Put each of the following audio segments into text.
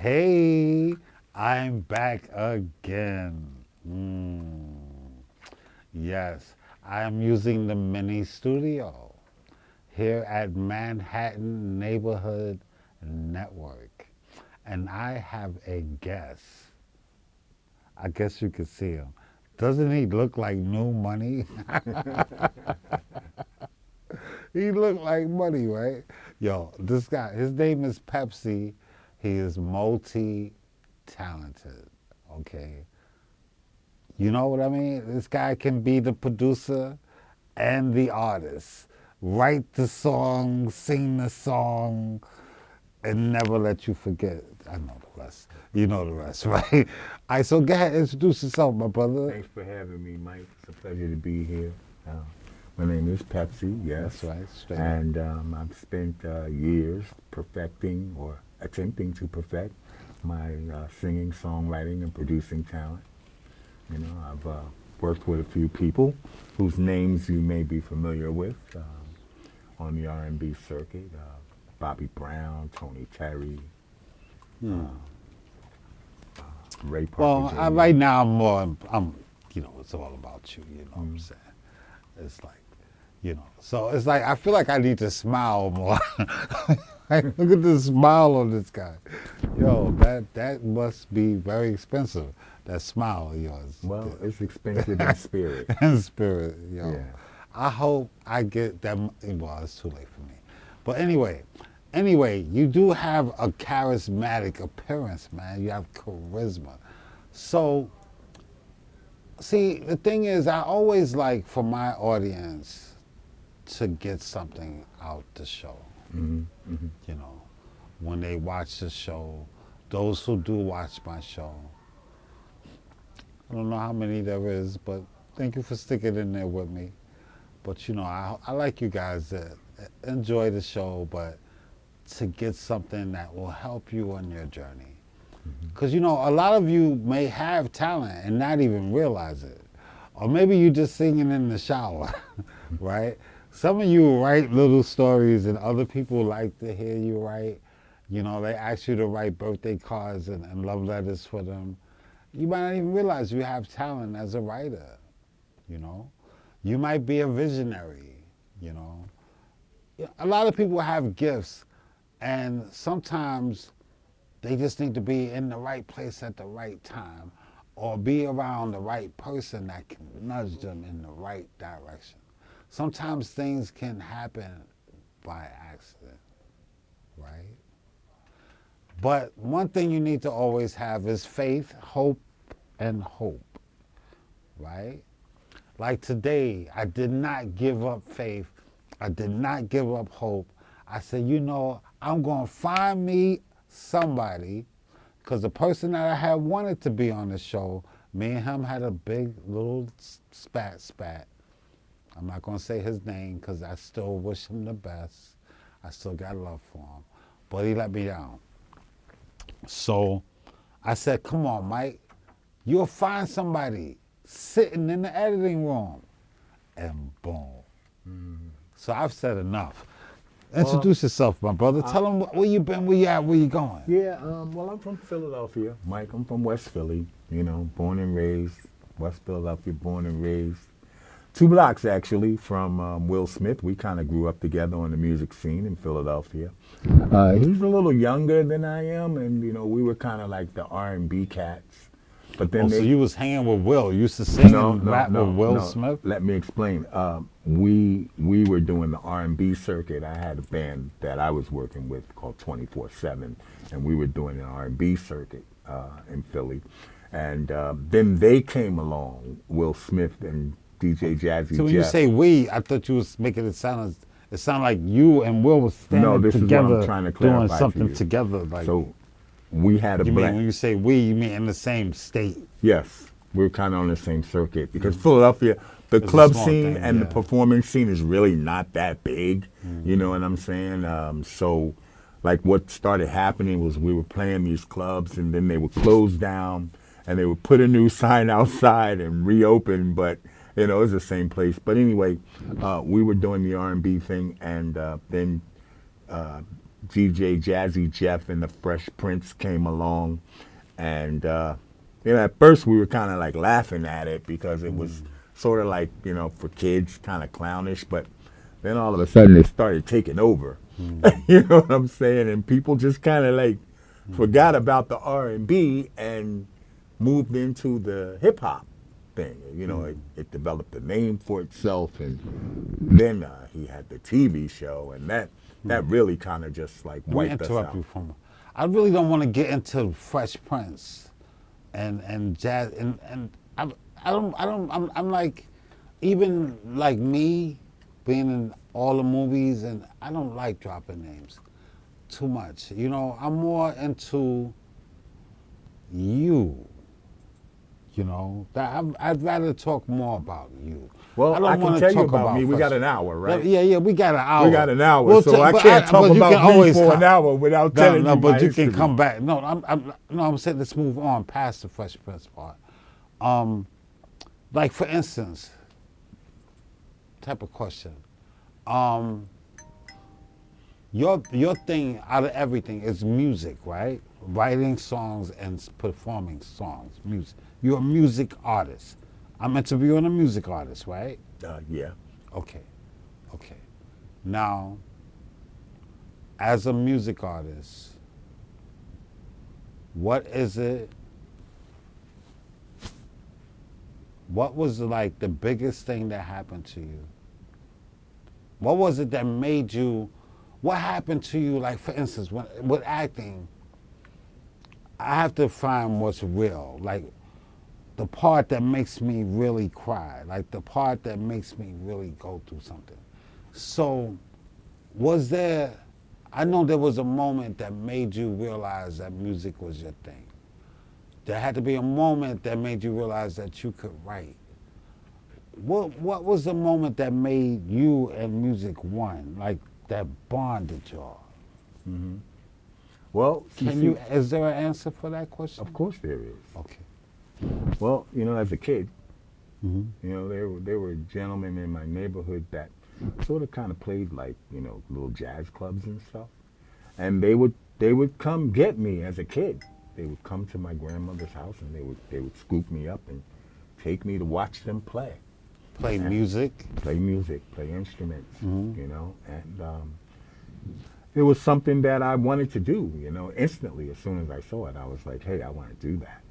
Hey, I'm back again. Mm, yes, I am using the mini studio here at Manhattan Neighborhood Network. And I have a guest. I guess you could see him. Doesn't he look like new money? He look like money, right? Yo, this guy, his name is Pepsi. He is multi talented. Okay. You know what I mean? This guy can be the producer and the artist. Write the song, sing the song, and never let you forget. I know the rest. You know the rest, right? All right, so go ahead, introduce yourself, my brother. Thanks for having me, Mike. It's a pleasure to be here. Uh, my name is Pepsi, That's yes, right, straight up. and I've spent years perfecting or attempting to perfect my singing, songwriting, and producing talent. You know, I've worked with a few people whose names you may be familiar with on the R&B circuit: Bobby Brown, Tony Terry, Ray Parker Well, Jr. right now it's all about you, you know what I'm saying? It's like, so it's like, I feel like I need to smile more. Like, look at the smile on this guy. Yo, that must be very expensive, that smile of yours. Well, it's expensive in spirit. In spirit, yo. Yeah. I hope I get that. Well, it's too late for me. But anyway, you do have a charismatic appearance, man. You have charisma. So, see, the thing is, I always like for my audience to get something out the show. Hmm. Hmm. You know, when they watch the show, those who do watch my show, I don't know how many there is, but thank you for sticking in there with me. But I like you guys that enjoy the show, but to get something that will help you on your journey. Because, a lot of you may have talent and not even realize it. Or maybe you just singing in the shower, right? Some of you write little stories and other people like to hear you write. They ask you to write birthday cards and love letters for them. You might not even realize you have talent as a writer, you know? You might be a visionary, you know? A lot of people have gifts, and sometimes they just need to be in the right place at the right time or be around the right person that can nudge them in the right direction. Sometimes things can happen by accident, right? But one thing you need to always have is faith, hope, and hope, right? Like today, I did not give up faith. I did not give up hope. I said, I'm going to find me somebody, because the person that I had wanted to be on the show, me and him had a big little spat. I'm not going to say his name because I still wish him the best. I still got love for him. But he let me down. So I said, come on, Mike. You'll find somebody sitting in the editing room. And boom. So I've said enough. Well, Introduce yourself, my brother. Tell them where you been, where you at, where you going. yeah, well, I'm from Philadelphia, Mike. I'm from West Philly, born and raised. West Philadelphia, born and raised. 2 blocks, actually, from Will Smith. We kind of grew up together on the music scene in Philadelphia. He's a little younger than I am, and, we were kind of like the R&B cats. But then Oh, so they... you was hanging with Will. You used to sing No, and no, rap no, with Will no. Smith? Let me explain. We were doing the R&B circuit. I had a band that I was working with called 24/7, and we were doing an R&B circuit in Philly. And then they came along, Will Smith and DJ Jazzy So when you Jeff. say we, I thought you was making it sound like you and Will was No, standing this is what I'm together trying to doing clarify to something you. together. Like, So we had a you mean blend. when you say we, you mean in the same state? Yes, we're kind of on the same circuit because Philadelphia, the It's a club small scene thing, and the yeah. performing scene is really not that big. You know what I'm saying? So, like, what started happening was we were playing these clubs and then they would close down and they would put a new sign outside and reopen, but it was the same place. But anyway, we were doing the R&B thing, and then DJ Jazzy Jeff and the Fresh Prince came along, and at first we were kind of like laughing at it because it was sort of like for kids, kind of clownish, but then all of a sudden it started taking over. You know what I'm saying? And people just kind of like forgot about the R&B and moved into the hip hop thing. It developed a name for itself, and then he had the TV show, and that really kind of just like Let me wiped us interrupt out. you for a moment. I really don't want to get into Fresh Prince and jazz and I'm like, even like me being in all the movies, and I don't like dropping names too much. I'm more into you. I'd rather talk more about you. Well, I don't can want tell to you talk about me. We Fresh- got an hour, right? Yeah, we got an hour. We got an hour, We'll so I but can't talk but you about can me always for come. an hour without telling No, you but my you can history. come back. No, I'm saying let's move on past the Fresh Prince part. Like for instance, type of question. Your thing out of everything is music, right? Writing songs and performing songs, music. You're a music artist. I'm interviewing a music artist, right? Yeah. Okay. Now, as a music artist, what is it? What was like the biggest thing that happened to you? What was it that made you? What happened to you? Like for instance, with acting, I have to find what's real. Like the part that makes me really cry. Like the part that makes me really go through something. So, was there? I know there was a moment that made you realize that music was your thing. There had to be a moment that made you realize that you could write. What was the moment that made you and music one? Like that bonded y'all? Well, Is there an answer for that question? Of course there is. Okay. Well, as a kid, there were gentlemen in my neighborhood that sort of kind of played like little jazz clubs and stuff, and they would come get me as a kid. They would come to my grandmother's house and they would scoop me up and take me to watch them play. Play music. Play instruments, and it was something that I wanted to do, instantly. As soon as I saw it, I was like, hey, I want to do that,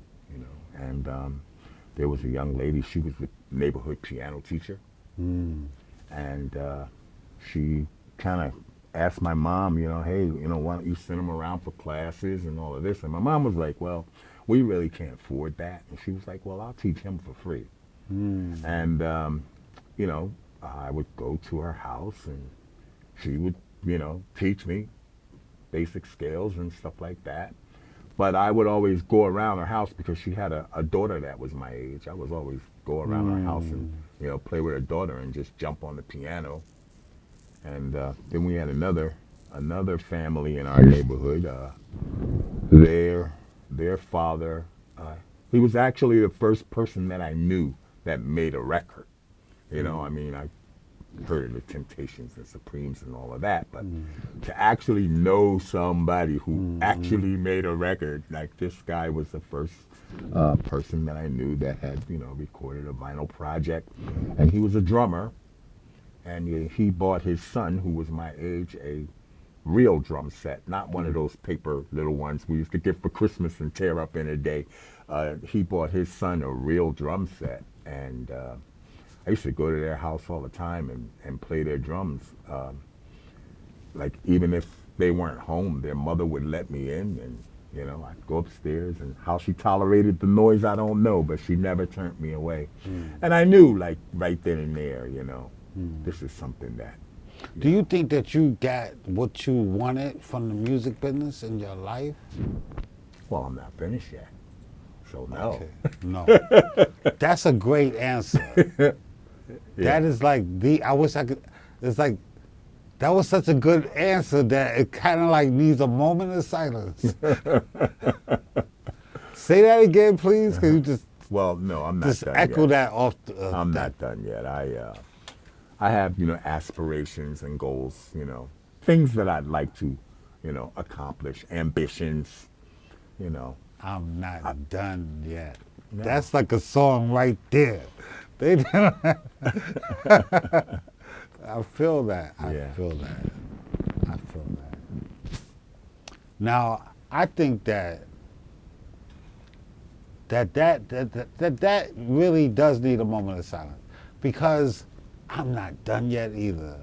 and there was a young lady, she was the neighborhood piano teacher, and she kind of asked my mom, hey, why don't you send them around for classes and all of this, and my mom was like, well, we really can't afford that, and she was like, well, I'll teach him for free. And, I would go to her house and she would, teach me basic scales and stuff like that. But I would always go around her house because she had a daughter that was my age. I was always go around her house and, play with her daughter and just jump on the piano. And then we had another family in our neighborhood. Their father, he was actually the first person that I knew that made a record. I heard of the Temptations and Supremes and all of that, but to actually know somebody who actually made a record, like this guy was the first person that I knew that had, recorded a vinyl project, and he was a drummer, and he bought his son, who was my age, a real drum set, not one of those paper little ones we used to get for Christmas and tear up in a day. He bought his son a real drum set, and I used to go to their house all the time and play their drums. Like even if they weren't home, their mother would let me in, and I'd go upstairs, and how she tolerated the noise, I don't know, but she never turned me away. And I knew, like right then and there, this is something that. Do you think that you got what you wanted from the music business in your life? Well, I'm not finished yet, so no. Okay. No. That's a great answer. That is like I wish I could. It's like that was such a good answer that it kind of like needs a moment of silence. Say that again, please. Cause you just Well, no, I'm not just done echo yet. that off. I'm not done yet. I have aspirations and goals. Things that I'd like to accomplish, ambitions, you know. I'm not done yet. No. That's like a song right there. They, I feel that. I Yeah. feel that. I feel that. Now, I think that really does need a moment of silence because I'm not done yet either.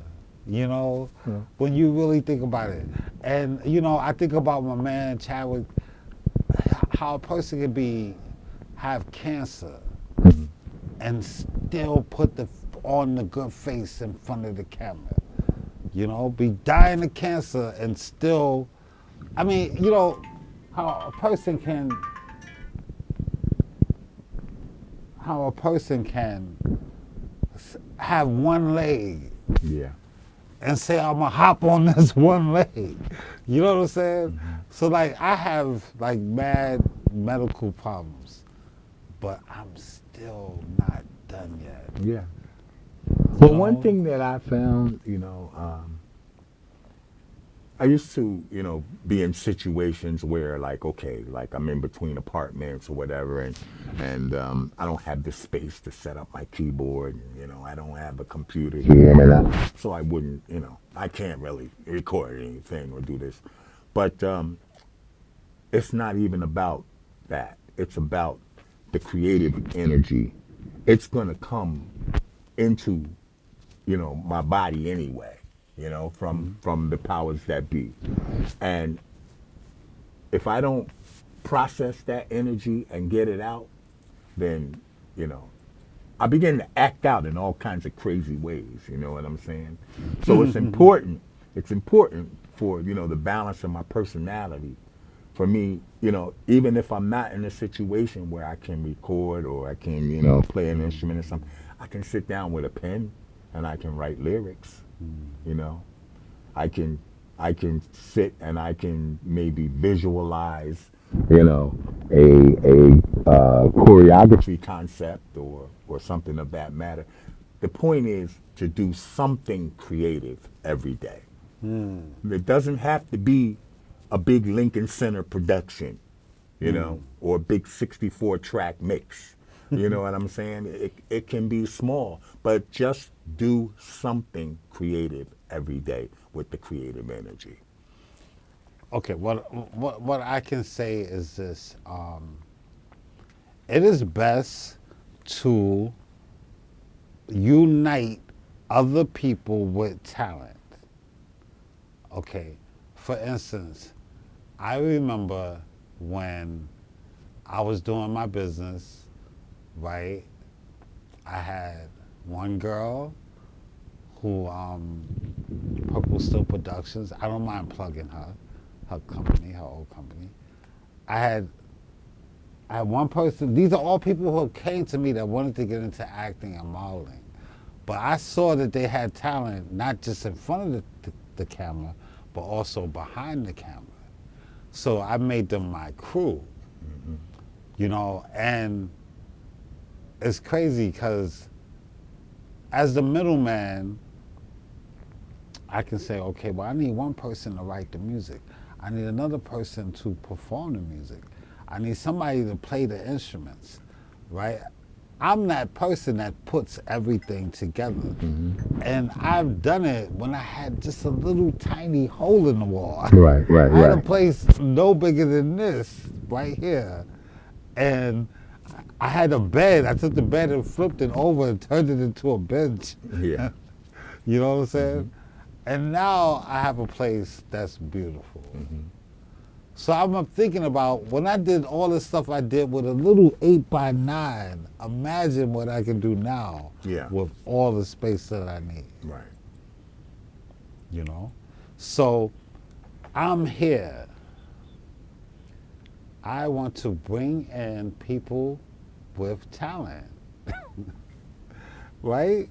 You know, Yeah. when you really think about it, and I think about my man Chadwick, how a person can have cancer and still put on the good face in front of the camera. Be dying of cancer and still, I mean, how a person can how a person can have one leg Yeah. and say I'm gonna hop on this one leg. You know what I'm saying? Mm-hmm. So like I have like mad medical problems, but I'm still not done yet. Yeah. You Well, one know? thing that I found, I used to, be in situations where, like, okay, like I'm in between apartments or whatever, and I don't have the space to set up my keyboard. I don't have a computer here, so I wouldn't, I can't really record anything or do this. But it's not even about that. It's about the creative energy. It's gonna come into my body anyway, from the powers that be. And if I don't process that energy and get it out, then, you know, I begin to act out in all kinds of crazy ways, you know what I'm saying? So it's important for, the balance of my personality for me, even if I'm not in a situation where I can record or I can, play an instrument or something, I can sit down with a pen and I can write lyrics, you know. I can sit and I can maybe visualize, a choreography concept or something of that matter. The point is to do something creative every day. It doesn't have to be a big Lincoln Center production, or a big 64 track mix. You know what I'm saying? It can be small, but just do something creative every day with the creative energy. Okay, what I can say is this: it is best to unite other people with talent. Okay, for instance, I remember when I was doing my business, right? I had one girl who Purple Still Productions. I don't mind plugging her company, her old company. I had I had one person. These are all people who came to me that wanted to get into acting and modeling, but I saw that they had talent not just in front of the camera, but also behind the camera. So I made them my crew, and it's crazy because as the middleman, I can say, okay, well, I need one person to write the music. I need another person to perform the music. I need somebody to play the instruments, right? I'm that person that puts everything together. And I've done it when I had just a little tiny hole in the wall. Right, right, I had a right. place no bigger than this right here. And I had a bed. I took the bed and flipped it over and turned it into a bench. Yeah. You know what I'm saying? And now I have a place that's beautiful. So I'm thinking about when I did all the stuff I did with a little 8x9, imagine what I can do now Yeah. with all the space that I need, Right. you know? So I'm here. I want to bring in people with talent, right?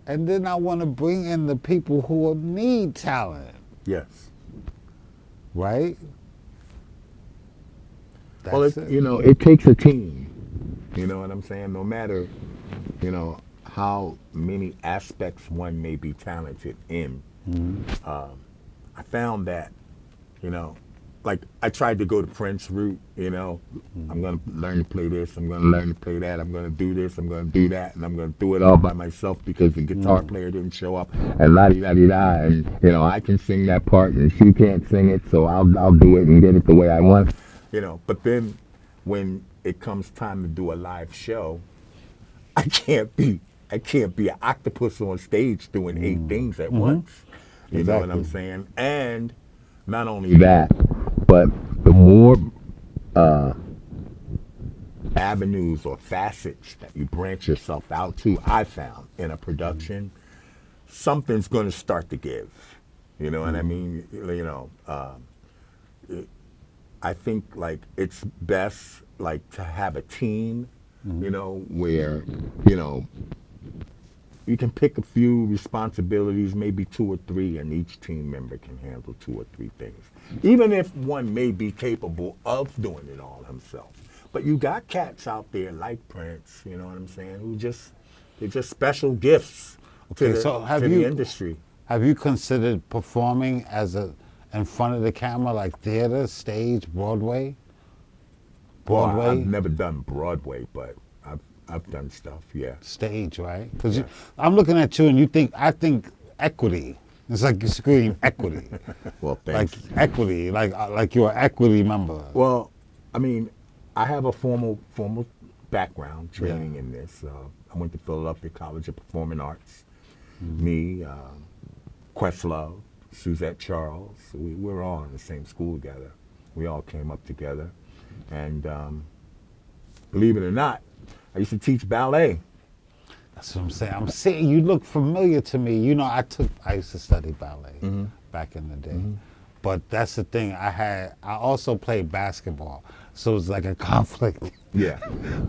And then I want to bring in the people who need talent, Yes. right? Well, That's it. it takes a team. You know what I'm saying? No matter, how many aspects one may be talented in. I found that you know, like I tried to go the Prince route, you know. I'm gonna learn to play this, I'm gonna learn to play that, I'm gonna do this, I'm gonna do that, and I'm gonna do it all by myself because the guitar player didn't show up, and la di da di da, and you know I can sing that part and she can't sing it, so I'll do it and get it the way I want, you know. But then when it comes time to do a live show, I can't be I can't be an octopus on stage doing 8 things at once. You know what I'm Exactly. saying? And not only that, but the more avenues or facets that you branch yourself out to, I found in a production, something's going to start to give. You know what I mean? You know, I think like it's best like to have a team, you know, where, you know, you can pick a few responsibilities, maybe 2 or 3, and each team member can handle 2 or 3 things. Even if one may be capable of doing it all himself. But you got cats out there like Prince, you know what I'm saying, who just they're just special gifts Okay, so to the industry. have you considered performing as a in front of the camera, like theater, stage, Broadway? Well, I've Broadway never done Broadway, but I've done stuff, yeah. stage, right? Because Yes. I'm looking at you and you think I think equity. It's like you scream equity, Well, like thanks. equity, like you're an equity member. Well, I mean, I have a formal background Yeah. training in this. I went to Philadelphia College of Performing Arts. Me, Questlove, Suzette Charles, we were all in the same school together. We all came up together. And believe it or not, I used to teach ballet. That's what I'm saying. I'm saying you look familiar to me. You know, I used to study ballet back in the day. But that's the thing. I also played basketball. So it's like a conflict. Yeah.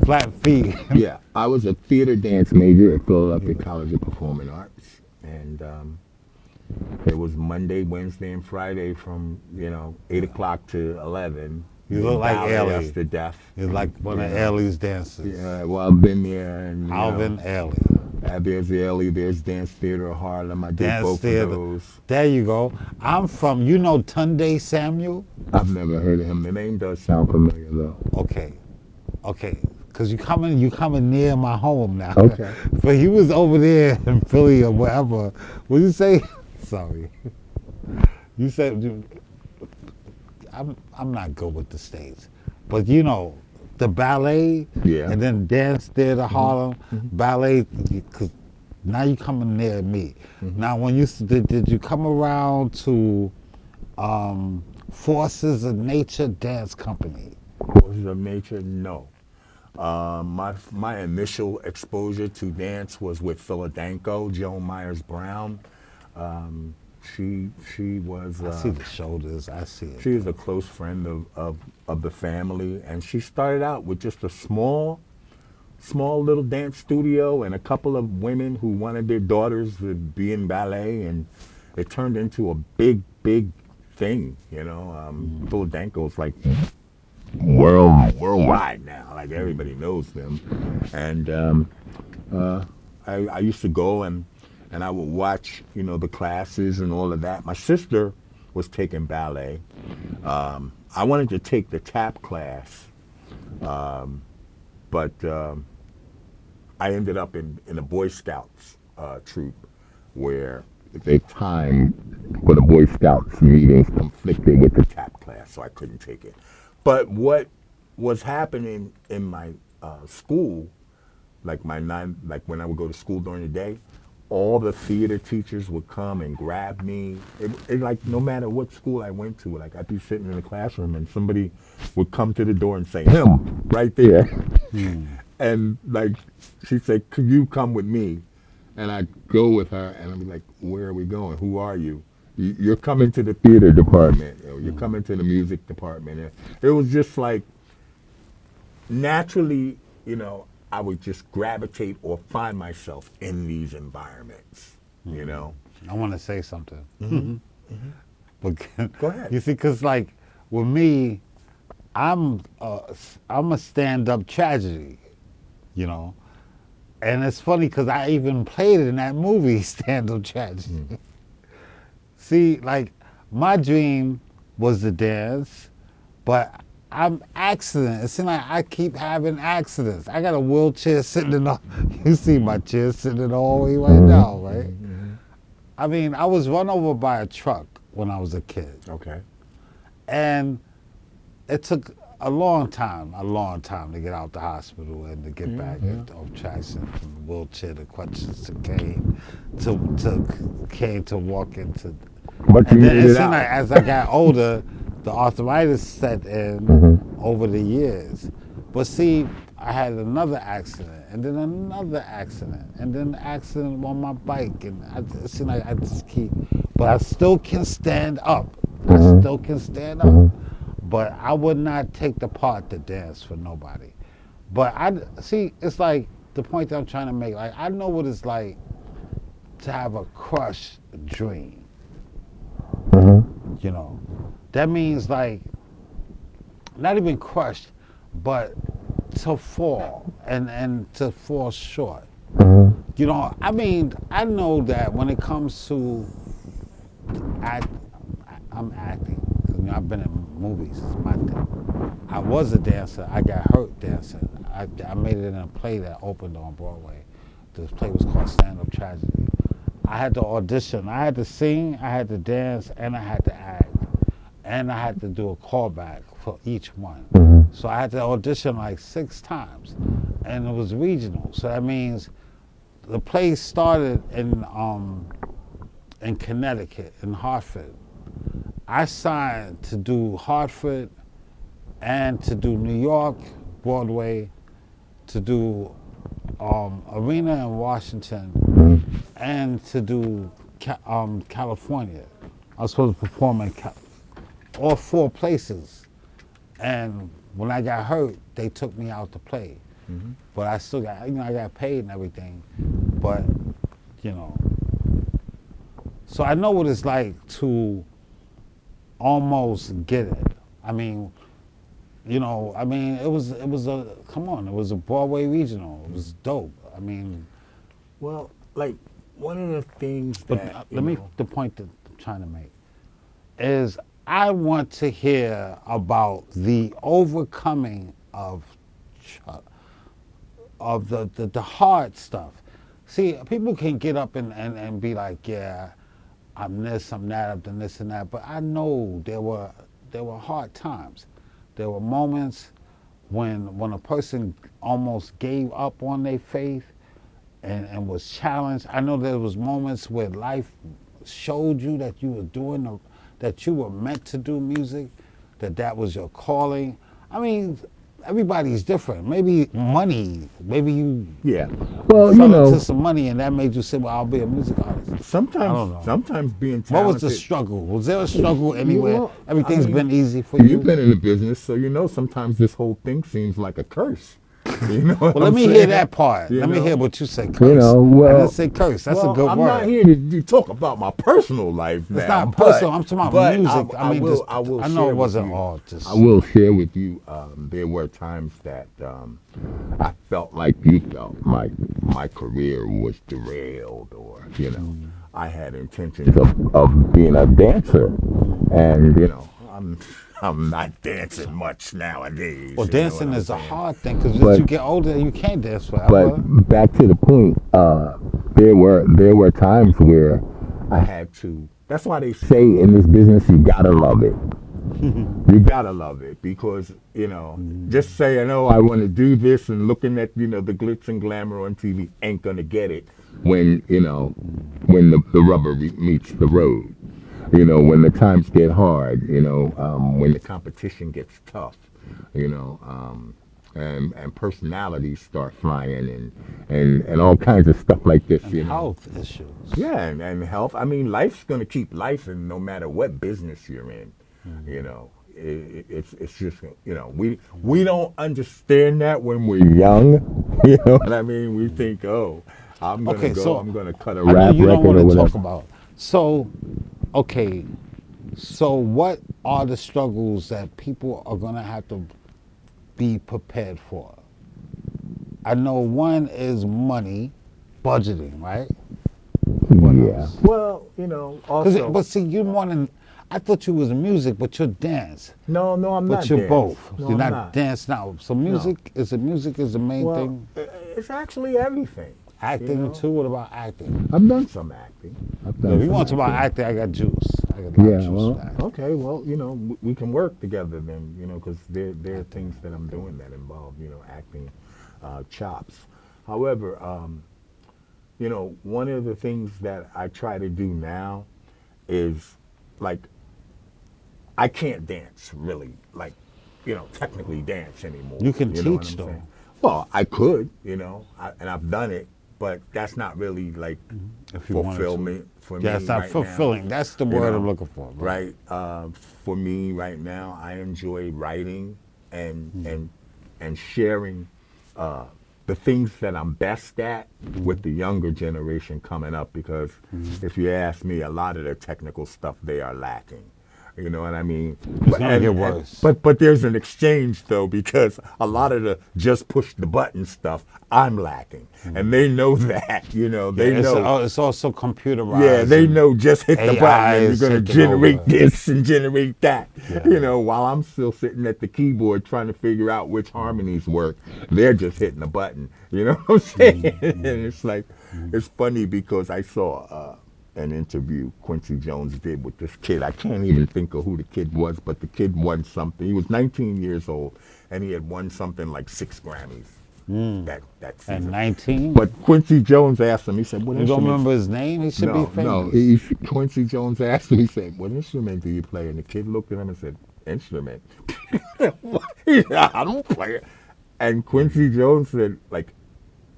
Flat feet. Yeah. I was a theater dance major at Philadelphia College of Performing Arts. And it was Monday, Wednesday, and Friday from, you know, 8 o'clock to 11. You look like ballet us Ellie. to death. You're like one of Yeah. Ellie's dancers. Yeah, well, I've been there, and you Alvin know, Ellie. there's the Ellie, there's Dance Theater of Harlem. I did Dance both theater. of those. There you go. I'm from, you know Tunde Samuel? I've never heard of him. The name does sound familiar, though. Okay. Okay. Because you coming near my home now. Okay. But he was over there in Philly or wherever. What did you say? Sorry. You said, I'm not good with the states. But you know, the ballet Yeah. and then dance theater Harlem, ballet, because now you coming near me. Now when did you come around to Forces of Nature Dance Company? Forces of Nature, no. My initial exposure to dance was with Philadanko, Joan Myers Brown. She was I see the shoulders, I see it. she was a close friend of the family, and she started out with just a small little dance studio and a couple of women who wanted their daughters to be in ballet, and it turned into a big thing. You know, Philadanko's like worldwide now. Like everybody knows them, and I used to go and I would watch, you know, the classes and all of that. My sister was taking ballet. I wanted to take the tap class, but I ended up in a Boy Scouts troop where the time for the Boy Scouts meetings conflicted with the tap class, so I couldn't take it. But what was happening in my school, like like when I would go to school during the day, all the theater teachers would come and grab me. It like no matter what school I went to, like I'd be sitting in the classroom and somebody would come to the door and say, "Him, right there." And like she'd say, "Could you come with me?" And I'd go with her, and I'd be like, "Where are we going? Who are you? You're coming to the theater department. You're coming to the music department." And it was just like naturally, you know, I would just gravitate or find myself in these environments, you know. I want to say something. But Go ahead. you see, because like with me, I'm a stand-up tragedy, you know. And it's funny because I even played in that movie, Stand Up Tragedy. See, like, my dream was the dance, but I'm accident. It seems like I keep having accidents. I got a wheelchair sitting in the. You see my chair sitting in the hallway right now, right? I mean, I was run over by a truck when I was a kid, Okay. and it took a long time to get out the hospital and to get back off traction from the wheelchair to crutches to cane to walk into. But you And then made it it seemed like out. as I got older, the arthritis set in over the years. But see, I had another accident, and then another accident, and then an accident on my bike, and it seemed like I just keep. But I still can stand up. I still can stand up. But I would not take the part to dance for nobody. But I see, it's like the point that I'm trying to make. Like I know what it's like to have a crushed dream. You know, that means like not even crushed, but to fall and to fall short. You know, I mean, I know that when it comes to act, I'm acting. 'Cause, you know, I've been in movies. It's my thing. I was a dancer. I got hurt dancing. I made it in a play that opened on Broadway. This play was called Stand Up Tragedy. I had to audition. I had to sing. I had to dance, and I had to act. And I had to do a callback for each one. So I had to audition like 6 times, and it was regional. So that means the play started in Connecticut, in Hartford. I signed to do Hartford and to do New York, Broadway, to do Arena in Washington, and to do California. I was supposed to perform in all 4 places. And when I got hurt, they took me out to play. But I still got, I got paid and everything. But, you know, so I know what it's like to almost get it. I mean, it was it was a Broadway regional. It was dope. I mean, Well, like one of the things but that the point that I'm trying to make is I want to hear about the overcoming of the hard stuff. See, people can get up and be like, yeah, I'm this, I'm that, I've done this and that, but I know there were hard times. There were moments when a person almost gave up on their faith and was challenged. I know there was moments where life showed you that you were doing that you were meant to do music, that was your calling. I mean, everybody's different. Maybe money. Maybe you yeah. Well, fell into some money and that made you say, "Well, I'll be a music artist." I don't know. sometimes being What was the talented. struggle? Was there a struggle anywhere? Well, Everything's been easy for you've you? been in the business, so you know sometimes this whole thing seems like a curse. You know what Well, let I'm me saying? hear that part. You Let me know? hear what you said. Curse. I didn't say curse. That's a good I'm word. not here to talk about my personal life now. It's not personal. I'm talking about but music. I mean, I will I know share it wasn't with you. all just. I will share with you. There were times that I felt like you felt like my career was derailed, or I had intentions of being a dancer, and I'm not dancing much nowadays. Well, you know what dancing I'm is a saying? hard thing because But- as you get older, you can't dance But forever. back to the point, there were times where I had to. That's why they say in this business you gotta love it. You gotta love it because just saying, "Oh, I want to do this," and looking at the glitz and glamour on TV ain't gonna get it when when the rubber meets the road. When the times get hard. When the competition gets tough. You know. And personalities start flying and all kinds of stuff like this. And health issues. Yeah, and health. I mean, life's gonna keep life, and no matter what business you're in, it's just we don't understand that when we're young. You know what I mean? We think, oh, I'm gonna Okay, go, so I'm gonna cut a I know rap you don't record or want to talk whatever. about. So, okay, so what are the struggles that people are gonna have to be prepared for? I know one is money, budgeting, right? What Yeah. else? Well, also. But see, you more than I thought you was music, but you're dance. No, no, I'm But not you're dance. both. No, You're I'm not not. dance now. So music is the main Well, thing. it's actually everything. Acting know? too. What about acting? I've done some acting. I've Yo, done if you some want to talk about acting. acting, I got juice. I got a lot of Yeah, juice well, for acting. okay, well, we can work together then, because there are things that I'm Acting. doing that involve, acting chops. However, one of the things that I try to do now is like I can't dance really, like, technically dance anymore. You can You know what teach I'm though. saying? Well, I could, and I've done it, but that's not really like If you wanted to. fulfillment for Yeah, me it's not right now. fulfilling. That's the You word I'm know, looking for. Right. right? For me right now, I enjoy writing and and and sharing uh, the things that I'm best at with the younger generation coming up. Because if you ask me, a lot of the technical stuff they are lacking. You know what I mean? It's gonna get worse. But there's an exchange though, because a lot of the just push the button stuff I'm lacking, and they know that. Yeah, They know. it's also Yeah, computerized. they And know just hit the button AI and you're is going to taking generate over. this and generate that. Yeah. While I'm still sitting at the keyboard trying to figure out which harmonies work, they're just hitting a button. You know what I'm saying? And it's like, it's funny because I saw an interview Quincy Jones did with this kid. I can't even think of who the kid was, but the kid won something. He was 19 years old and he had won something like 6 Grammys that At season. 19, But Quincy Jones asked him, he said, what you don't instrument? remember his name? He should be No. famous. Quincy Jones asked him, he said, what instrument do you play? And the kid looked at him and said, instrument? He said, I don't play it. And Quincy Jones said, like,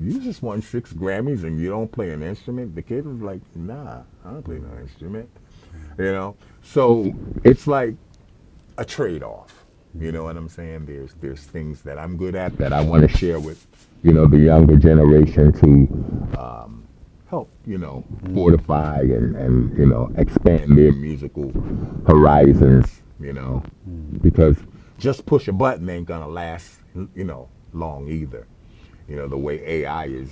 you just won 6 Grammys and you don't play an instrument? The kid was like, nah, I don't play no instrument. So it's like a trade-off. You know what I'm saying? There's things that I'm good at that I want to share with, the younger generation to help, fortify and expand their musical horizons, because just push a button ain't gonna last, long either. The way AI is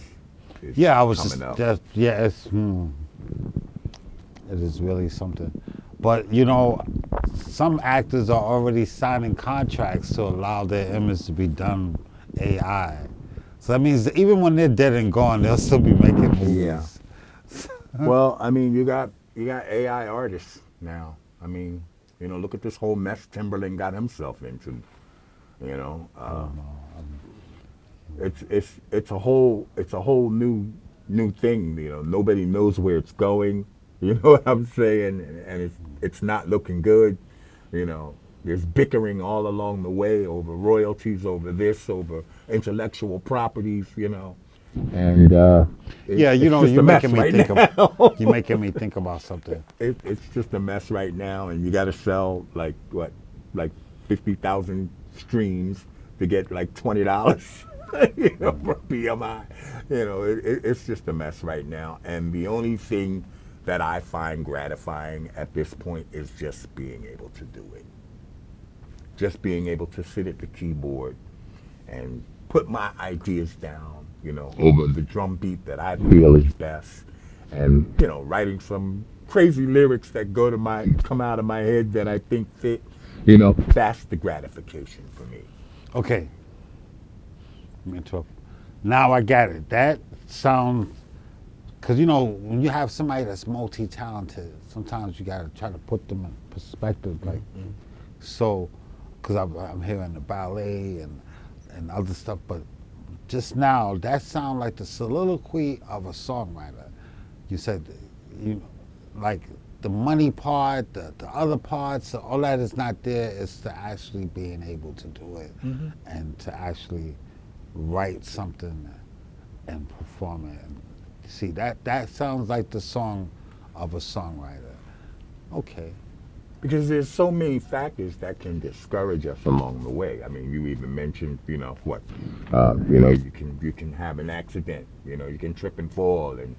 Yeah, I was coming just up. that. Yeah, it is really something. But some actors are already signing contracts to allow their image to be done AI. So that means that even when they're dead and gone, they'll still be making Yeah. movies. Well, I mean, you got AI artists now. I mean, look at this whole mess Timberland got himself into. You know, it's a whole new thing. Nobody knows where it's going. You know what I'm saying? And it's not looking good. There's bickering all along the way over royalties, over this, over intellectual properties. And Yeah, it's just you're a mess making me right think now. of you're making me think about something. It's just a mess right now, and you got to sell like what, like 50,000 streams to get like $20, for BMI. It's just a mess right now, and the only thing that I find gratifying at this point is just being able to do it, just being able to sit at the keyboard and put my ideas down, over the drum beat that I feel is best, and writing some crazy lyrics that come out of my head that I think fit. That's the gratification for me. Okay, let me interrupt. Now I got it. That sounds because when you have somebody that's multi-talented, sometimes you gotta try to put them in perspective. Like, so, because I'm hearing the ballet and other stuff, but just now that sounds like the soliloquy of a songwriter. You said, you like the money part, the other parts, all that is not there. It's to actually being able to do it and to actually write something and perform it. And see that sounds like the song of a songwriter. Okay. Because there's so many factors that can discourage us along the way. I mean, you even mentioned, what, you can have an accident. You can trip and fall, and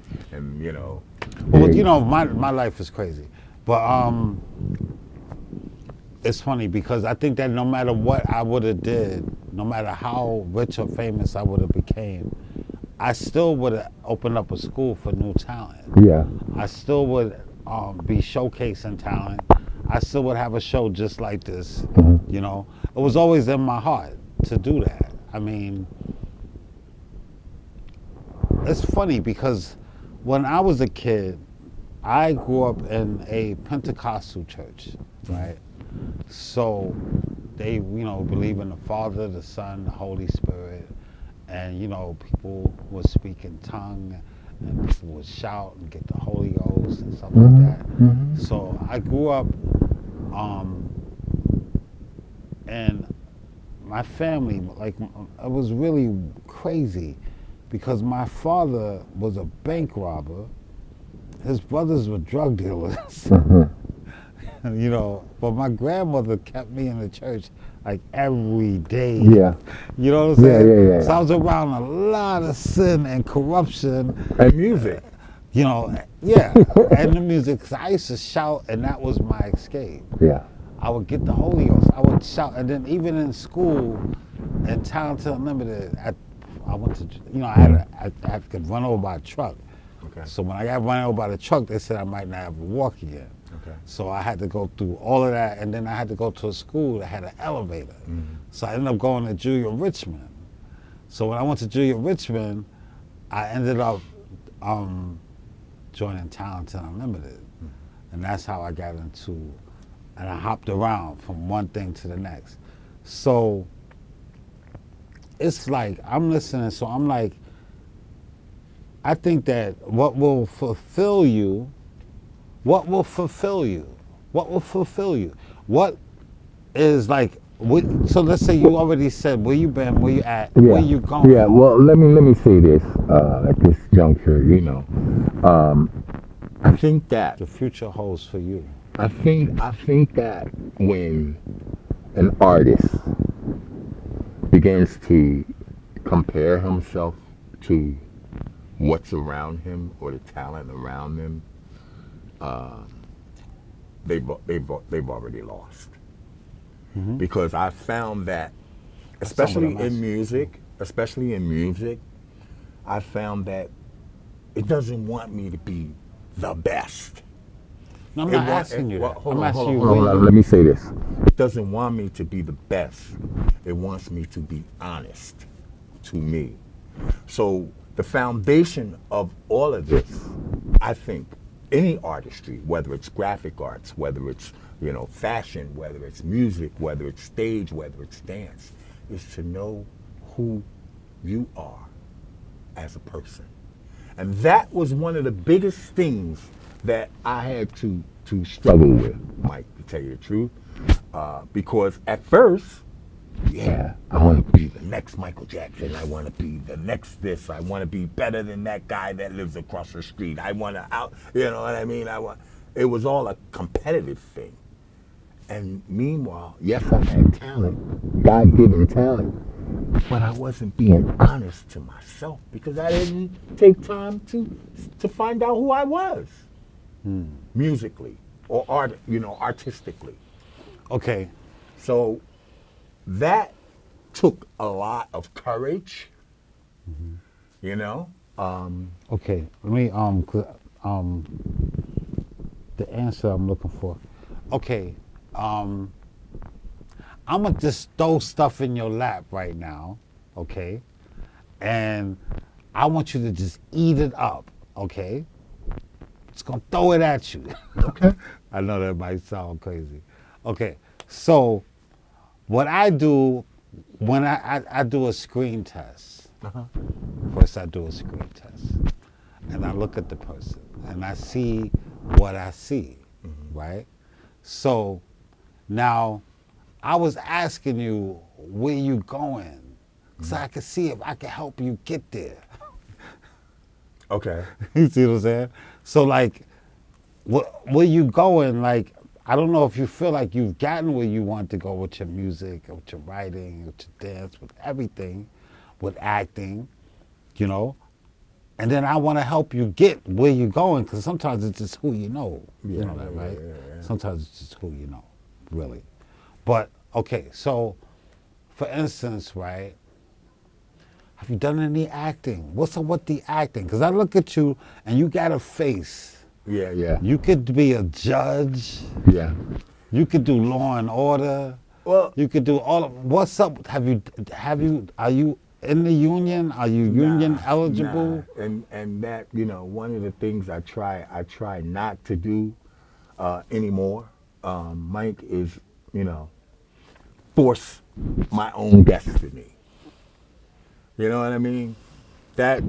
Well, my life is crazy, but it's funny because I think that no matter what I would have did, no matter how rich or famous I would have became, I still would have opened up a school for new talent. Yeah. I still would be showcasing talent. I still would have a show just like this. You know, it was always in my heart to do that. I mean, it's funny because when I was a kid, I grew up in a Pentecostal church, right? So they, believe in the Father, the Son, the Holy Spirit, and people would speak in tongue, and people would shout and get the Holy Ghost and stuff like that. So I grew up, and my family, like, it was really crazy because my father was a bank robber. His brothers were drug dealers. But my grandmother kept me in the church like every day. Yeah. You know what I'm saying? Yeah. So I was around a lot of sin and corruption. And music. Yeah, and the music. 'Cause I used to shout, and that was my escape. Yeah. I would get the Holy Ghost. I would shout, and then even in school, in Talented Unlimited, I went to, I could run over by a truck. Okay. So when I got run over by the truck, they said I might not ever walk again. Okay. So I had to go through all of that, and then I had to go to a school that had an elevator. So I ended up going to Julia Richmond. So when I went to Julia Richmond, I ended up joining Talented Unlimited. And that's how I got into, and I hopped around from one thing to the next. So it's like, I'm listening, so I'm like, I think that what will fulfill you, what is like, so let's say you already said where you been, where you at, where you going. Yeah, well, let me say this at this juncture, I think that The future holds for you. I think that when an artist begins to compare himself to what's around him or the talent around them, they've already lost. Because I found that, especially in music, I found that it doesn't want me to be the best. No, I'm not asking you that. Hold I'm on, asking hold you on, where hold on. you. Let me say this. It doesn't want me to be the best. It wants me to be honest to me. So the foundation of all of this, I think, any artistry, whether it's graphic arts, whether it's fashion, whether it's music, whether it's stage, whether it's dance, is to know who you are as a person. And that was one of the biggest things that I had to struggle with, Mike, to tell you the truth. Because at first, I want to be the next Michael Jackson. I want to be the next this. I want to be better than that guy that lives across the street. I want to you know what I mean? It was all a competitive thing. And meanwhile, yes, I had talent, God-given talent, but I wasn't being honest to myself because I didn't take time to find out who I was, musically or artistically. Okay. So that took a lot of courage, Okay. Let me the answer I'm looking for. Okay. I'm gonna just throw stuff in your lap right now, okay? And I want you to just eat it up, okay? Just gonna throw it at you. Okay. I know that might sound crazy. Okay, so what I do when I do a screen test, first I do a screen test, and I look at the person, and I see what I see, right? So now, I was asking you where you going, so I could see if I could help you get there. Okay. You see what I'm saying? So like, where you going? Like, I don't know if you feel like you've gotten where you want to go with your music, with your writing, with your dance, with everything, with acting, And then I want to help you get where you're going, because sometimes it's just who you know. You know that, right? Yeah. Sometimes it's just who you know, really. But, okay, so, for instance, right, have you done any acting? What's up with the acting? Because I look at you, and you got a face. Yeah. You could be a judge. Yeah. You could do Law and Order. Well, You could do all of. What's up? Are you in the union? Are you union nah, eligible? and that one of the things I try not to do anymore, Mike, is you know force my own destiny. You know what I mean? That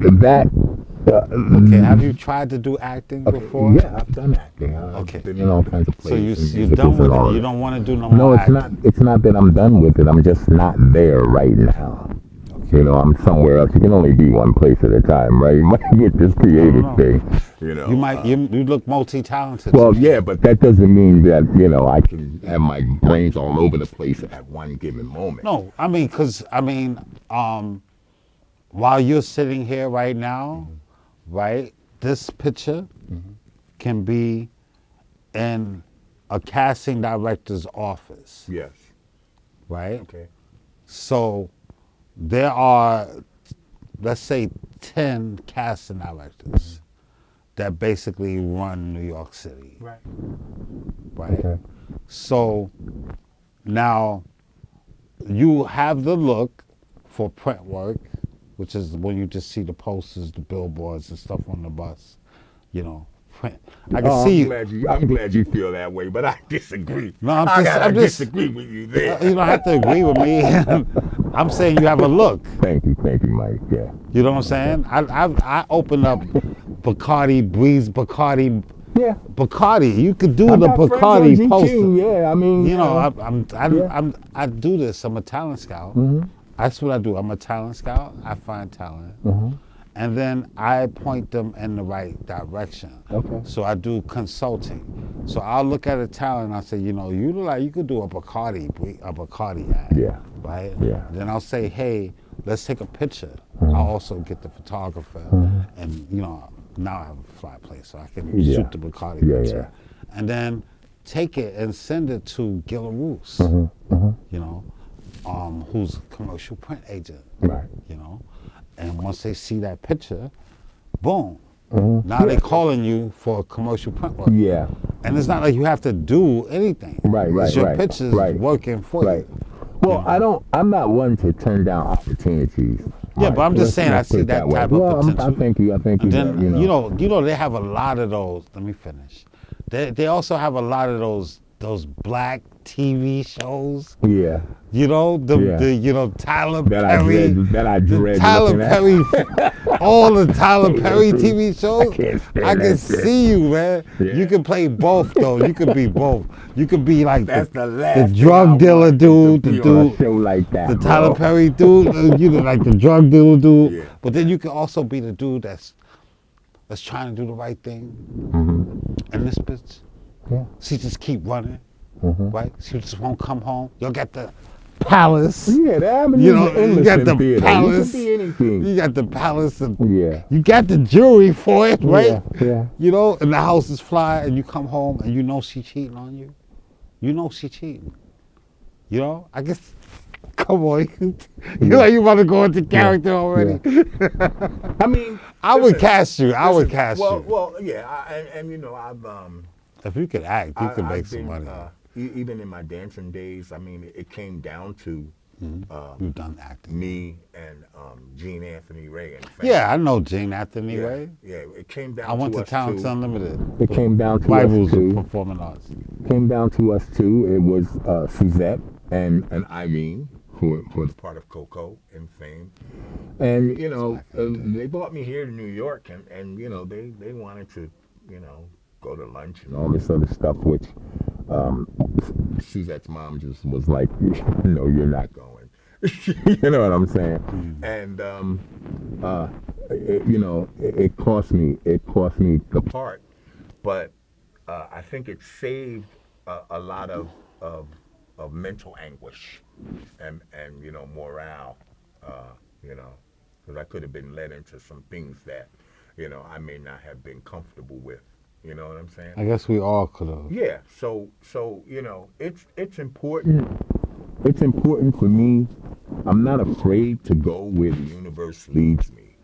Okay. Have you tried to do acting okay, before? yeah, I've done acting. I've Okay. been in all kinds of So plays and you done musicals and with it. all of You that. don't want to do no No, more it's not. acting. It's not that I'm done with it. I'm just not there right now. Okay. I'm somewhere else. You can only be one place at a time, right? You might get this I don't creative know. thing, You might. You look multi-talented to Well, me. yeah, but that doesn't mean that I can have my brains all over the place at one given moment. No, I mean, um, while you're sitting here right now, right, this picture can be in a casting director's office, Yes. right? Okay. So there are, let's say, 10 casting directors that basically run New York City, Right. right? Okay. So now you have the look for print work, which is when you just see the posters, the billboards, and stuff on the bus. You know, print. I can Oh, see I'm you. glad you. I'm glad you feel that way, but I disagree. No, I gotta I'm just. disagree with you You there. don't have to agree with me. I'm saying you have a look. Thank you, Mike. Yeah. You know what I'm saying? I open up Bacardi, Breeze Bacardi, Yeah. Bacardi. You could do I the got friends on Bacardi poster. GQ. Yeah. I mean, You know, Yeah. I do this. I'm a talent scout. That's what I do. I'm a talent scout. I find talent, and then I point them in the right direction. Okay. So I do consulting. So I'll look at a talent and I say, you know, you look like you could do a Bacardi ad, Yeah. right? Yeah. Then I'll say, hey, let's take a picture. I'll also get the photographer, and now I have a fly place, so I can Yeah. shoot the Bacardi Yeah, picture, and then take it and send it to Gilla Roos, you know, who's a commercial print agent, Right. you know, and once they see that picture, boom. Now Yeah. they calling you for commercial print work. Yeah. And it's not like you have to do anything. Right. It's your Right. pictures Right. working for Right. you. Well, I'm not one to turn down opportunities. Yeah, but I'm just saying I Let's put see it that way. type Well, of potential. I thank you. I thank you. And That, then they have a lot of those. Let me finish. They also have a lot of those black TV shows. Yeah. You know Yeah. Tyler That Perry. I The dread Tyler looking at. Perry, all the Tyler Perry TV shows. can't stand I can that shit. see you, man. Yeah. You can play both, though. You could be both. You could be like That's the the last thing I drug dealer want is dude, to the be on a dude, show like that, the bro. Tyler Perry dude. You know, like the drug dealer dude. Yeah. But then you can also be the dude that's trying to do the right thing. And this bitch, Yeah. she just keep running, right? She just won't come home. You'll get the palace. Yeah, the avenues You know, are endless you got in the theater. palace. You can be anything. You got the palace, and Yeah. you got the jewelry for it, right? Yeah. You know, and the house is fly, and you come home and you know she cheating on you. You know she cheating. You know, I guess. Come on, you like you about to go into character already. I mean, I would cast you. I would cast you. Well, yeah, and I've If you could act, you could make I've some been, money. even in my dancing days. I mean, it came down to You've done acting. me and Gene Anthony Ray and Yeah, I know Gene Anthony yeah, Ray. yeah. It came down. I went to us Talents two. Unlimited. It came down to Rivals us of two. performing arts. Came down to us two. It was Suzette and Irene, who was part of Coco and Fame. And they brought me here to New York, and they wanted to go to lunch and all this other stuff, which Suzette's mom just was like, no, you're not going. You know what I'm saying? And it cost me the part, but I think it saved a lot of mental anguish and morale, because I could have been led into some things that I may not have been comfortable with. You know what I'm saying? I guess we all could have. Yeah. So it's important. It's important for me. I'm not afraid to go where the universe leads me.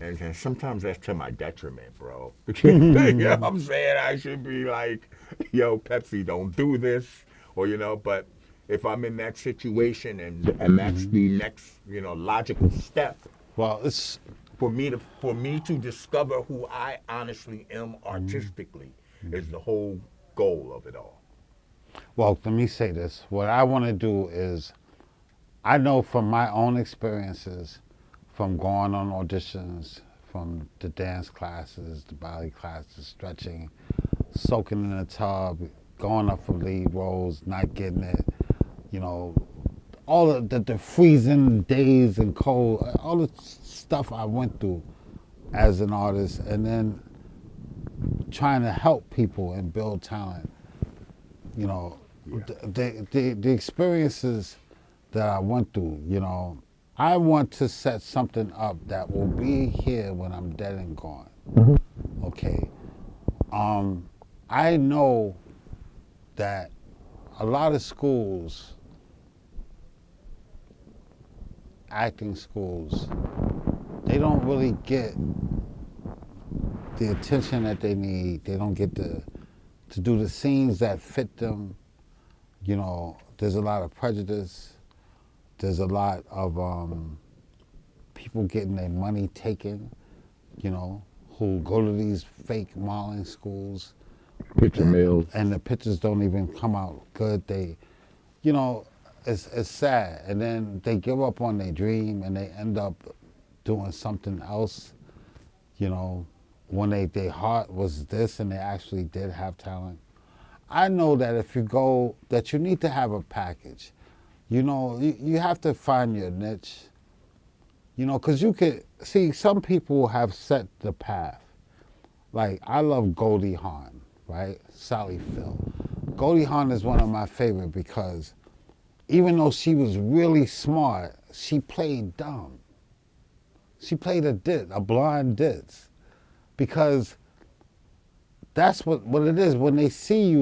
And sometimes that's to my detriment, bro. You know what I'm saying? I should be like, yo, Pepsi, don't do this. Or, but if I'm in that situation and that's the next, logical step Well, it's for me to discover who I honestly am artistically is the whole goal of it all. well. Let me say this. What I want to do is, I know from my own experiences, from going on auditions, from the dance classes, the ballet classes, stretching, soaking in a tub, going up for lead roles, not getting it, you know, all of the freezing days and cold, all the stuff I went through as an artist, and then trying to help people and build talent. You know, Yeah. the experiences that I went through. I want to set something up that will be here when I'm dead and gone. Okay. Um, I know that a lot of schools, acting schools, they don't really get the attention that they need. They don't get to do the scenes that fit them. There's a lot of prejudice. There's a lot of people getting their money taken, who go to these fake modeling schools, Picture mills. and the pictures don't even come out good. You know, it's sad. And then they give up on their dream and they end up doing something else, you know, when their heart was this and they actually did have talent. I know that if you go, that you need to have a package. You have to find your niche, because you could see some people have set the path. Like, I love Goldie Hawn, right? Sally Field. Goldie Hawn is one of my favorite because even though she was really smart, she played dumb. She played a blind ditz. Because that's what it is. When they see you,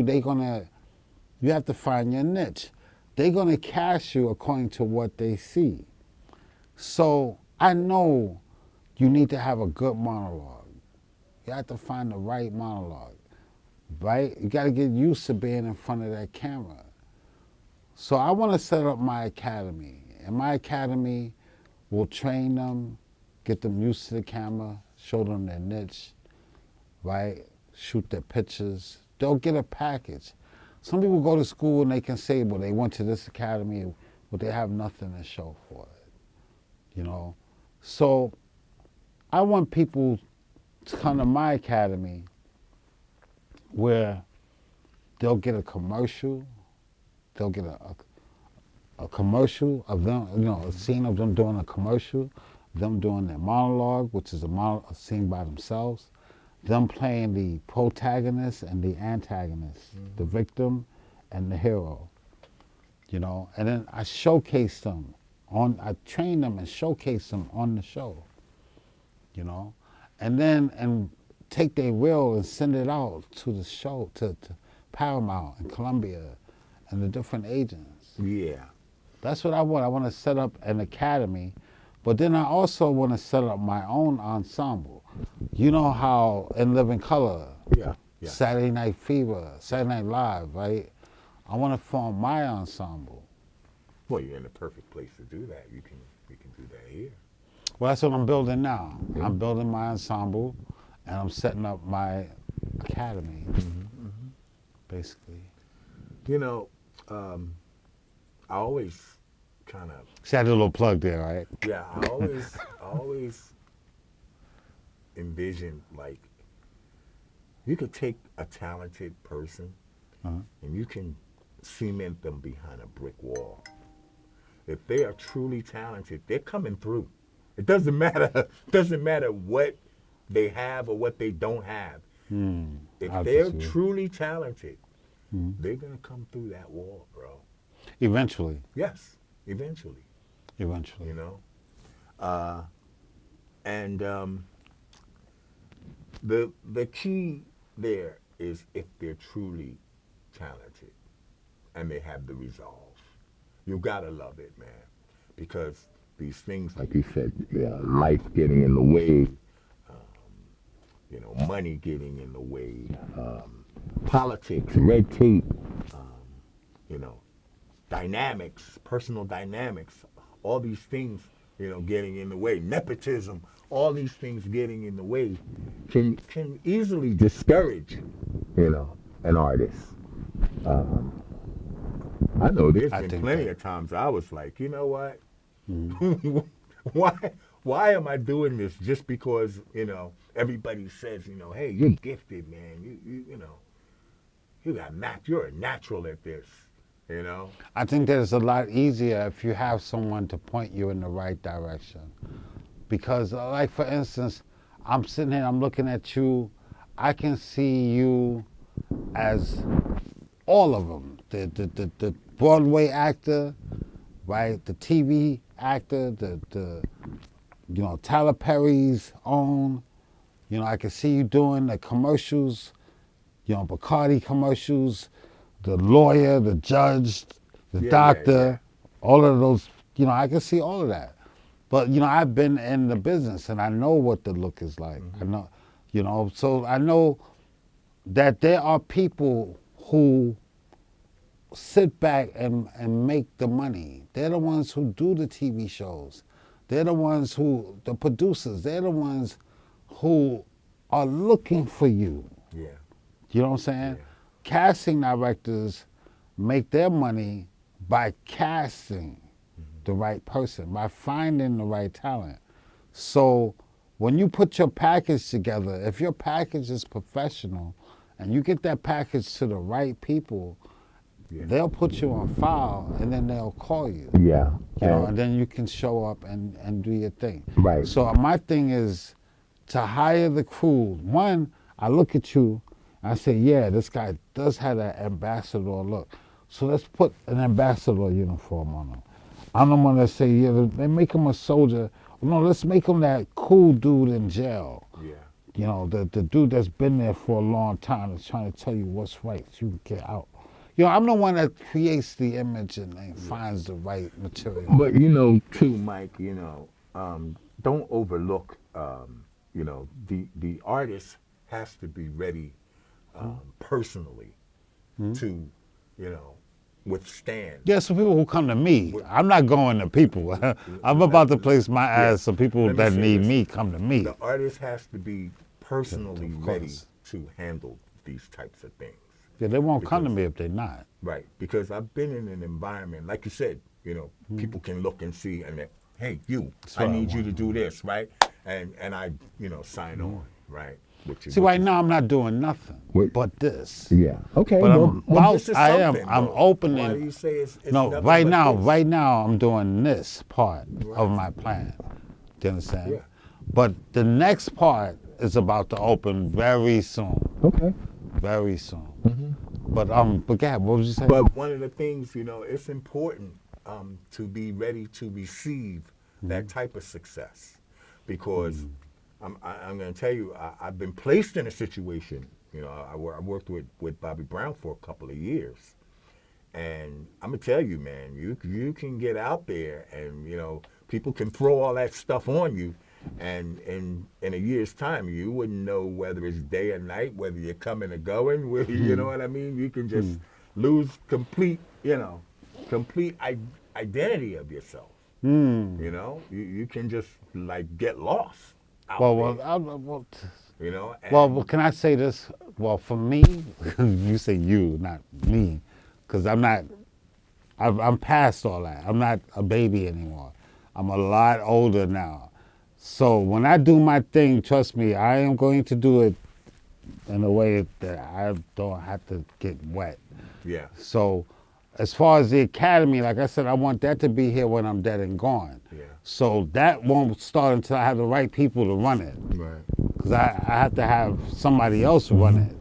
you have to find your niche. They're gonna cast you according to what they see. So I know you need to have a good monologue. You have to find the right monologue, right? You got to get used to being in front of that camera. So I want to set up my academy, and my academy will train them, get them used to the camera, show them their niche, right? Shoot their pictures. They'll get a package. Some people go to school and they can say, well, they went to this academy, but they have nothing to show for it. So I want people to come to my academy where they'll get a commercial, they'll get a commercial of them, a scene of them doing a commercial, them doing their monologue, which is a scene by themselves, them playing the protagonist and the antagonist, the victim and the hero, and then I showcase them I train them and showcase them on the show, and then take their reel and send it out to the show, to Paramount and Columbia and the different agents. Yeah. That's what I want. I want to set up an academy, but then I also want to set up my own ensemble. You know how in Living Color, Yeah. Yeah. Saturday Night Fever, Saturday Night Live, right? I want to form my ensemble. Well, you're in the perfect place to do that. You can do that here. Well, that's what I'm building now. Yeah. I'm building my ensemble, and I'm setting up my academy, basically. You know, I always kind of See, I did a little plug there, right? yeah. I always envision like you could take a talented person Uh-huh. and you can cement them behind a brick wall. If they are truly talented, they're coming through. It doesn't matter. Doesn't matter what they have or what they don't have. If I they're disagree. truly talented, they're gonna come through that wall, bro. Eventually. Yes, eventually. Eventually. You know, and the key there is if they're truly talented and they have the resolve. You gotta love it, man, because these things, like you said, life getting in the way, money getting in the way, politics, red tape, you know, dynamics, personal dynamics, all these things, getting in the way, nepotism, all these things getting in the way can easily discourage, an artist. I know there's I been think plenty that. of times I was like, you know what? why why am I doing this just because, everybody says, hey, you're gifted, man. You got you're a natural at this, you know? I think that it's a lot easier if you have someone to point you in the right direction. Because, like for instance, I'm sitting here, I'm looking at you, I can see you as all of them. The Broadway actor, right? The TV actor, the Tyler Perry's own. I can see you doing the commercials, Bacardi commercials, the lawyer, the judge, the Yeah. doctor, all of those, I can see all of that. But, I've been in the business and I know what the look is like. I know, so I know that there are people who sit back and make the money. They're the ones who do the TV shows. They're the ones the producers, they're the ones who are looking for you. Yeah. You know what I'm saying? Yeah. Casting directors make their money by casting the right person, by finding the right talent. So when you put your package together, if your package is professional and you get that package to the right people, they'll put you on file and then they'll call you. Yeah. And then you can show up and do your thing. Right. So my thing is to hire the crew. One, I look at you, I say, yeah, this guy does have that ambassador look. So let's put an ambassador uniform on him. I'm the one that say, yeah, they make him a soldier. No, let's make him that cool dude in jail. Yeah. The dude that's been there for a long time is trying to tell you what's right so you can get out. I'm the one that creates the image and finds the right material. But too, Mike, don't overlook, the artist has to be ready personally to, withstand. Yeah, some people who come to me. I'm not going to people. I'm about to place my ass so people that need me come to me. The artist has to be personally ready to handle these types of things. Yeah, they won't come to me if they're not. Right, because I've been in an environment, like you said, people can look and see and hey, I need you to do this, right? And I, sign on, right? See, right now I'm not doing nothing but this. Yeah. Okay. But I'm opening. Why do you say it's no, right now I'm doing this part of my plan. Do you understand? Yeah. But the next part is about to open very soon. Okay. Very soon. But God, what was you saying? But one of the things, it's important to be ready to receive that type of success, because I'm going to tell you, I've been placed in a situation. I worked with Bobby Brown for a couple of years, and I'm gonna tell you, man, you can get out there, and people can throw all that stuff on you, and in a year's time, you wouldn't know whether it's day or night, whether you're coming or going. You know what I mean? You can just lose complete identity of yourself. You can just get lost. Well, can I say this? Well, for me, you say you, not me, because I'm not. I'm past all that. I'm not a baby anymore. I'm a lot older now. So when I do my thing, trust me, I am going to do it in a way that I don't have to get wet. Yeah. So as far as the academy, like I said, I want that to be here when I'm dead and gone. Yeah. So that won't start until I have the right people to run it. Right. Because I have to have somebody else run it.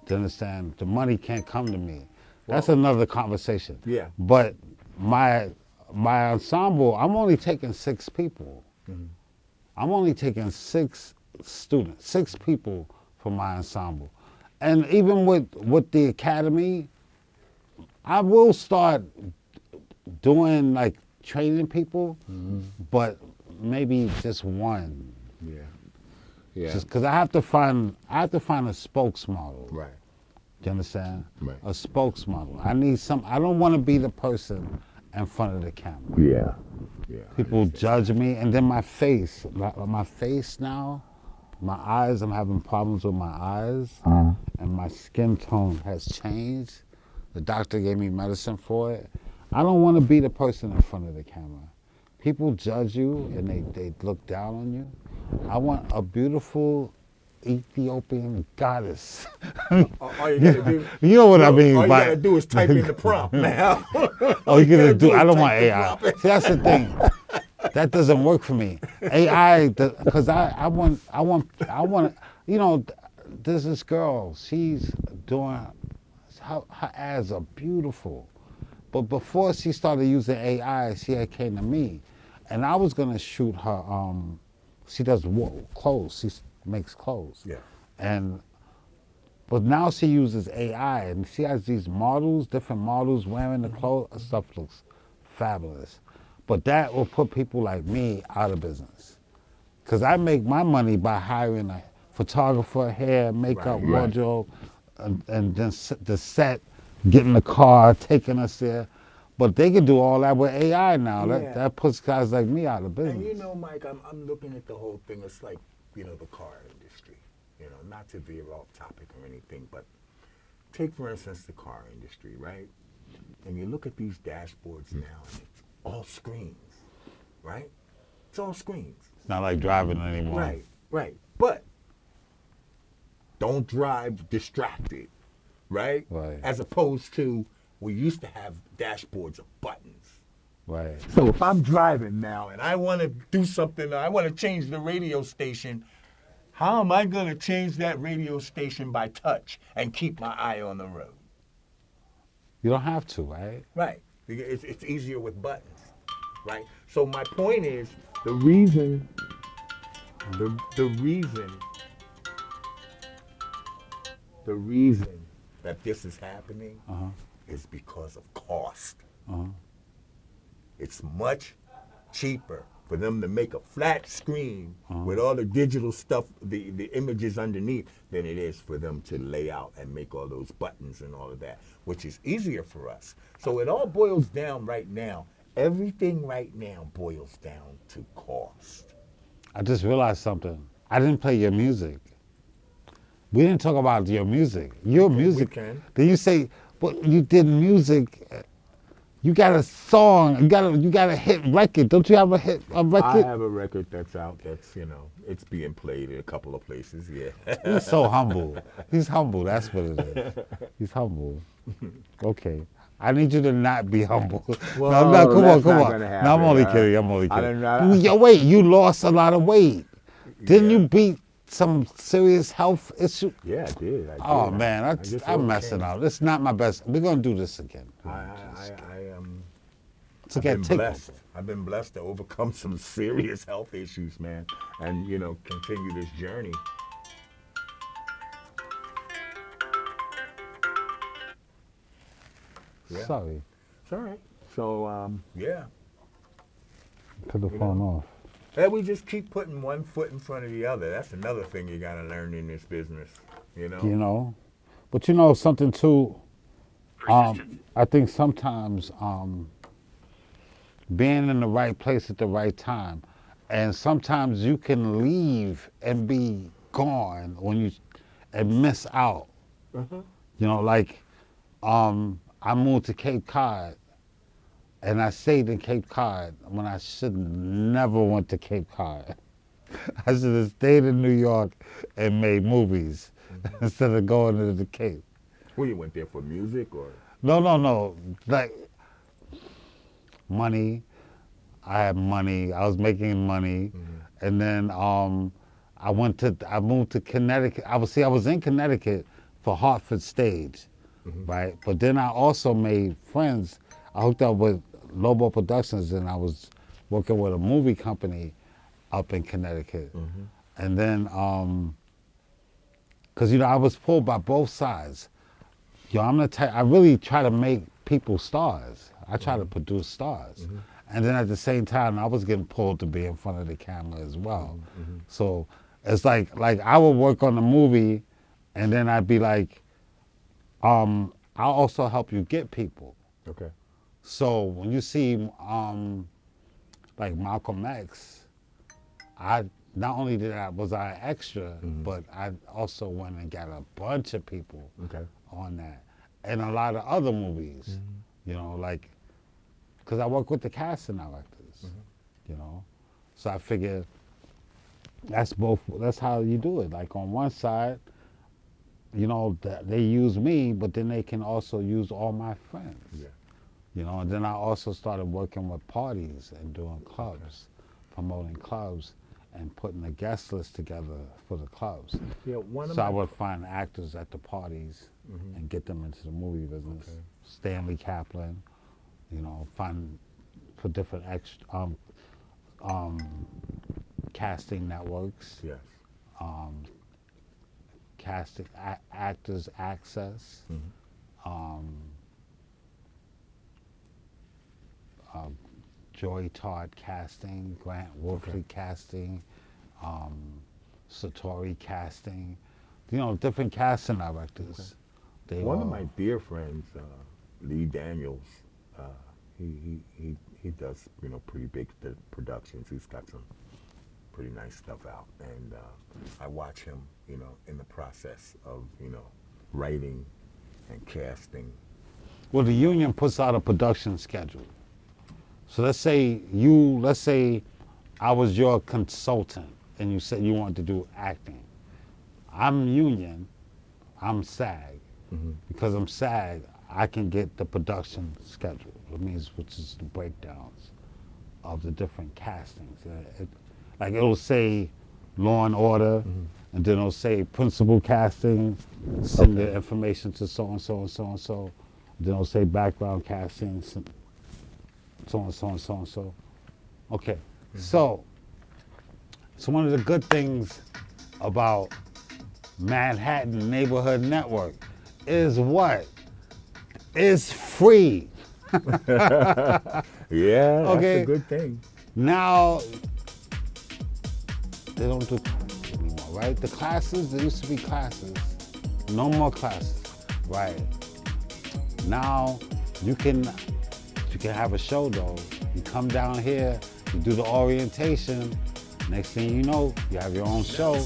To understand, the money can't come to me. That's another conversation. Yeah. But my ensemble, I'm only taking 6 people. I'm only taking 6 students, 6 people for my ensemble. And even with the academy, I will start doing like training people, but maybe just one. Yeah. Yeah. Just because I have to find a spokesmodel. Right. Do you understand? Right. A spokesmodel. I don't want to be the person in front of the camera. Yeah. Yeah. People judge me, and then my face now, my eyes, I'm having problems with my eyes, and my skin tone has changed. The doctor gave me medicine for it. I don't want to be the person in front of the camera. People judge you, and they look down on you. I want a beautiful Ethiopian goddess. All you gotta do, You know what I mean? all you by- gotta do is type in the prompt now. Oh, you're gonna do? I don't is want type the AI. prompt. See, that's the thing. That doesn't work for me. AI, because I want. You know, there's this girl. She's doing. Her ads are beautiful, but before she started using AI, she had came to me, and I was gonna shoot her. She does clothes. She makes clothes. Yeah. But now she uses AI, and she has these models, different models wearing the clothes. Stuff looks fabulous. But that will put people like me out of business. Because I make my money by hiring a photographer, hair, makeup, Right. wardrobe, and then the set, getting the car, taking us there. But they can do all that with AI now. Yeah. That puts guys like me out of business. And you know, Mike, I'm looking at the whole thing. It's like, the car industry. Not to veer off topic or anything, but take, for instance, the car industry, right? And you look at these dashboards now, and it's all screens, right? It's all screens. It's not like driving anymore. Right, right. But don't drive distracted, right? Right. As opposed to, we used to have dashboards of buttons. Right. So if I'm driving now and I want to do something, I want to change the radio station, how am I going to change that radio station by touch and keep my eye on the road? You don't have to, right? Right. It's easier with buttons, right? So my point is, the reason that this is happening is because of cost. It's much cheaper for them to make a flat screen with all the digital stuff, the images underneath, than it is for them to lay out and make all those buttons and all of that, which is easier for us. So it all boils down right now. Everything right now boils down to cost. I just realized something. I didn't play your music. We didn't talk about your music. Your music. can. Did you say, but you did music? You got a song. You got a hit record. Don't you have a I record? have a record that's out. That's it's being played in a couple of places. Yeah. He's so humble. He's humble. That's what it is. He's humble. Okay. I need you to not be humble. Well, no, come that's on. not gonna No, I'm happen. only kidding. I'm only I kidding. don't know. Yo, wait, you lost a lot of weight. Didn't Yeah. you beat some serious health issue? Yeah, I did. I did. Oh man, I just I'm messing overcame. up. It's not my best. We're gonna do this again. It's I've okay. been Take blessed. I've been blessed to overcome some serious health issues, man, and continue this journey. Yeah. Sorry, It's all right. So yeah, cut the phone off. and we just keep putting one foot in front of the other. That's another thing you gotta learn in this business. But something too. I think sometimes being in the right place at the right time, and sometimes you can leave and be gone and miss out. Like I moved to Cape Cod, and I stayed in Cape Cod when I should never went to Cape Cod. I should have stayed in New York and made movies instead of going to the Cape. Well, you went there for music, or No. Like money. I had money. I was making money, and then I moved to Connecticut. I was in Connecticut for Hartford Stage, right? But then I also made friends. I hooked up with Lobo Productions, and I was working with a movie company up in Connecticut. And then, because I was pulled by both sides. I'm the type, I really try to make people stars. I try to produce stars. And then at the same time, I was getting pulled to be in front of the camera as well. So it's like I would work on the movie, and then I'd be like, I'll also help you get people. Okay. So when you see like Malcolm X, I not only was I an extra, but I also went and got a bunch of people Okay. on that, and a lot of other movies, you know, like because I work with the casting directors, you know, so I figured that's how you do it. Like on one side, you know, they use me, but then they can also use all my friends. Yeah. You know, and then I also started working with parties and doing clubs, promoting clubs, and putting a guest list together for the clubs. Yeah. One of So I my. would find actors at the parties and get them into the movie business. Okay. Stanley Kaplan, you know, find for different casting networks, Yes. casting actors access. Joy Todd casting, Grant Wolfley casting, Satori casting, you know, different casting directors. They One all, of my dear friends, Lee Daniels, he does, you know, pretty big productions. He's got some pretty nice stuff out, and I watch him, you know, in the process of, you know, writing and casting. well, the union puts out a production schedule. So let's say I was your consultant and you said you wanted to do acting. I'm union, I'm SAG. Because I'm SAG, I can get the production schedule. It means which is the breakdowns of the different castings. Like it'll say Law and Order, and then it'll say principal casting, send the information to so and so and so and so. Then it'll say background casting, so and so and so and so. Okay, so one of the good things about Manhattan Neighborhood Network is what? It's free. Yeah, that's Okay. a good thing. Now, they don't do classes anymore, right? The classes, there used to be classes. No more classes, right? Now, you can have a show though. You come down here, you do the orientation. Next thing you know, you have your own show.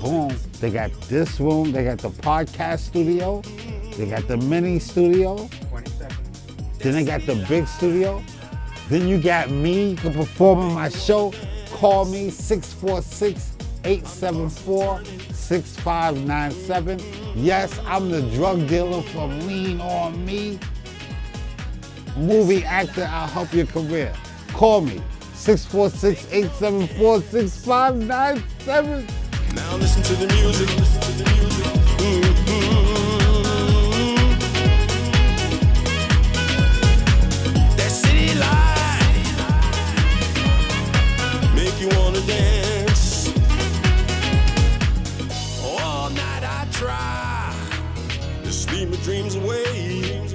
Boom, they got this room, they got the podcast studio, they got the mini studio, 20 seconds. then they got the big studio. Then you got me, you can perform on my show. Call me 646-874-6597. Yes, I'm the drug dealer from Lean On Me. Movie actor, I'll help your career. Call me 646-874-6597. Now listen to the music. That city life make you wanna dance. All night I try to sleep my dreams away,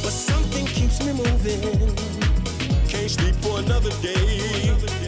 but something keeps me moving. Can't sleep for another day.